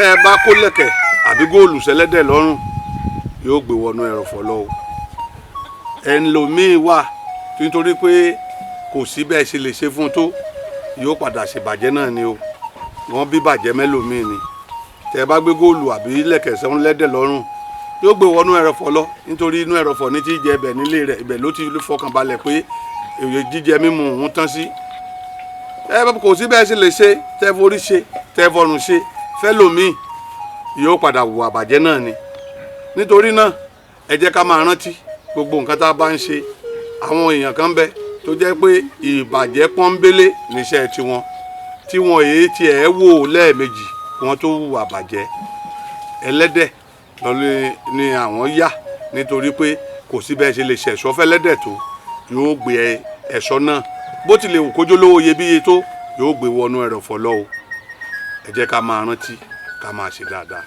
ẹ bá kó lẹ̀kẹ̀ àbí góòlù sẹ́lẹ́dẹ̀ lọ́rùn yóò gbé wọnú ẹrọ̀fọ̀ lọ o. ẹnlòmíín wà nítorí pé kò sí bẹ́ẹ̀ ṣe lè ṣe fún tó yóò padà ṣèbàjẹ́ náà ni o. wọ́n bí bàjẹ́ mẹ́lòmíín ni. tẹ́ bá gbé góòlù àbí lẹ̀kẹ̀ sẹ́lẹ́dẹ̀ lọ́rùn yóò gbé wọnú ẹrọ̀fọ̀ lọ nítorí inú ẹrọ̀fọ̀ ní tí jẹ ibẹ̀ nílé rẹ̀ ibẹ̀ ló ti fọkàn balẹ̀ pé èrè jíjẹ mímu òun tán sí. kò sí bẹ́ẹ̀ ṣe lè ṣe tẹ́ forí ṣe tẹ́ fọrùn ṣe fẹ́lòmíì yóò padà wù àbàjẹ́ náà ni. nítorí náà ẹ jẹ́ ká máa rántí gbogbo nǹkan tá a bá ń ṣe. àwọn èèyàn kan bẹ tó jẹ́ pé ìbàjẹ́ pọ́nbélé níṣẹ́ tiwọn tí wọn èyí tiẹ̀ wò lẹ́ẹ̀mejì wọn tó wù àbàjẹ́. ẹlẹ́dẹ̀ lọ́lẹ́ ni àwọn yà nítorí pé kò sí bẹ́ẹ̀ ṣe lè ṣẹ̀ṣọ́ fẹ́lẹ́dẹ̀ tó yóò gbé ẹ̀ṣọ́ náà bó tilẹ̀ wù kójó lówó iyebíye tó yóò gbé wọnú ẹrọ̀fọ̀ lọ o. ẹ jẹ́ ká máa rántí ká máa ṣe dáadáa.